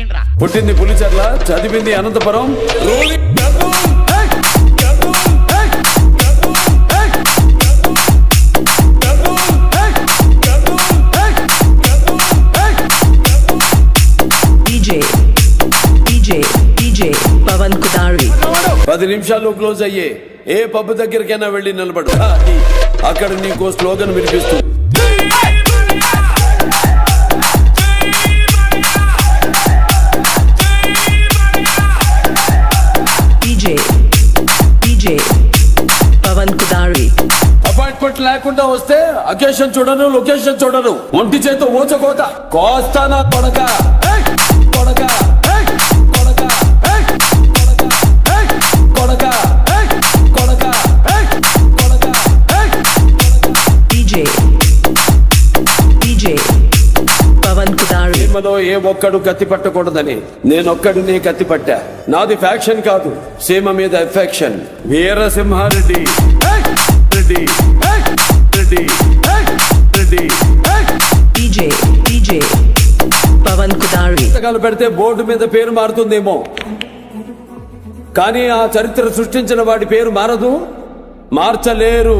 పోయిండ్రా. పుట్టింది పులిచెర్ల, చదివింది అనంతపురం. DJ పవన్ కుదారి 10 నిమిషాల్లో క్లోజ్ అయ్యే ఏ పబ్ దగ్గరికైనా వెళ్ళి నిలబడు. అక్కడ నీకు స్లోగన్ వినిపిస్తుంది. DJ పవన్ కుదారి అపాయింట్మెంట్ లేకుండా వస్తే అకేషన్ చూడను, లొకేషన్ చూడను. ఒంటి చేత ఊచకోత కోస్తానా కొడక కొడక కొడక కొడక కొడక కొడక. DJ పవన్ కుదారి సినిమాలో ఏ ఒక్కడు కత్తి పట్టకూడదని నేనొక్కడిని కత్తి పట్టా. నాది ఫ్యాక్షన్ కాదు, సీమ మీద ఎఫెక్షన్. వీరసింహారెడ్డి రెడ్డి రెడ్డి రెడ్డి. DJ పవన్ కుదారి పుస్తకాలు పెడితే బోర్డు మీద పేరు మారుతుందేమో, కానీ ఆ చరిత్ర సృష్టించిన వాడి పేరు మారదు, మార్చలేరు.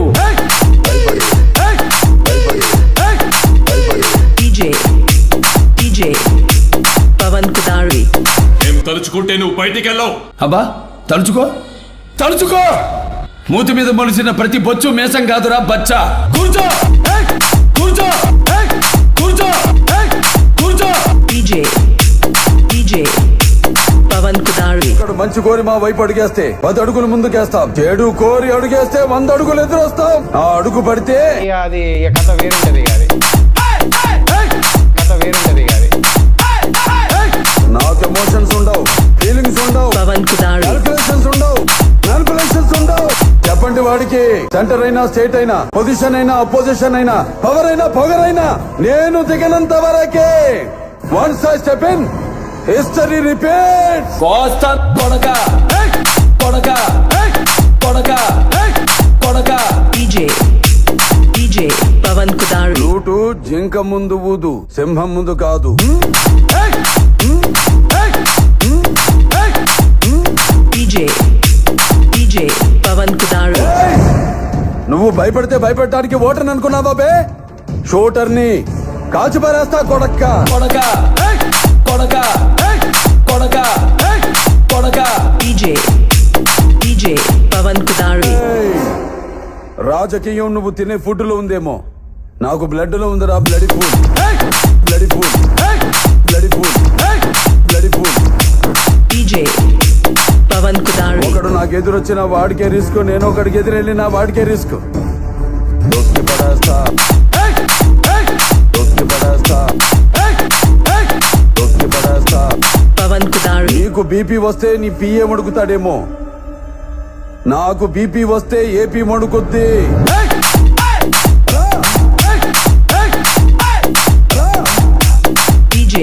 DJ పవన్ కుదారి మేము తలుచుకుంటే నువ్వు బయటికి వెళ్ళావు. అబ్బా తలుచుకో తలుచుకో. మూతి మీద మొలిసిన ప్రతి బొచ్చు మేసం కాదురా బచ్చా. కూర్చో కూర్చో కూర్చో కూర్చో. DJ పవన్ కుదారి ఇక్కడ మంచి కోరి మా వైపు అడుగేస్తే 10 అడుగులు ముందుకేస్తాం, చెడు కోరి అడుగేస్తే 100 అడుగులు ఎదురొస్తాం. ఆ అడుగు పడితే అది కథ వేరుంటది కాదు, కథ వేరుంటది కాదు. నాకు ఎమోషన్స్ ఉండవు, ఫీలింగ్స్ ఉండవు, పవన్ కుదారి క్యాల్కులేషన్స్ ఉండవు, మ్యానిపులేషన్స్ ఉండవు. చెప్పండి వాడికి సెంటర్ అయినా స్టేట్ అయినా పొజిషన్ అయినా అపోజిషన్ అయినా పవర్ అయినా పొగరైనా నేను దిగనంత వరకే. Once I step in history repeats. కోస్తా కొడక కొడక కొడక కొడక. DJ పవన్ కుదారి లూటు జింక ముందు ఊదు, సింహం ముందు కాదు. DJ పవన్ కుదారి నువ్వు భయపడితే భయపెట్టడానికి ఓటర్ని అనుకున్నావా బే? షూటర్ని కాల్చి పారేస్తా కొడక్క కొడక కొడక కొడక కొడక. DJ పవన్ కుదారి రాజకీయం నువ్వు తినే ఫుడ్ లో ఉందేమో, నాకు బ్లడ్ లో ఉందిరా. Bloody food bloody food bloody food bloody food. DJ Pavan కుదారి ఒకడు నాకు ఎదురొచ్చిన వాడికే రిస్క్, నేను ఒకడికి ఎదురెళ్ళిన వాడికే రిస్క్. దొక్కి పడేస్తా దొక్కి పడేస్తా దొక్కి పడేస్తా. పవన్ కుదారి నీకు బీపీ వస్తే నీ పిఏ మడుకుతాడేమో, నాకు బీపీ వస్తే ఏపీ మడుకుద్ది. DJ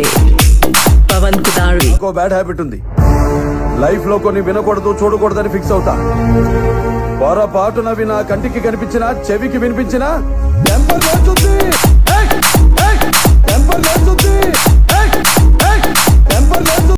పవన్ కుదారి నాకు బ్యాడ్ హ్యాబిట్ ఉంది, లైఫ్ లో కొన్ని వినకూడదు చూడకూడదని ఫిక్స్ అవుతా. పొరపాటునవి నా కంటికి కనిపించినా చెవికి వినిపించినా టెంపర్ లేస్తుంది.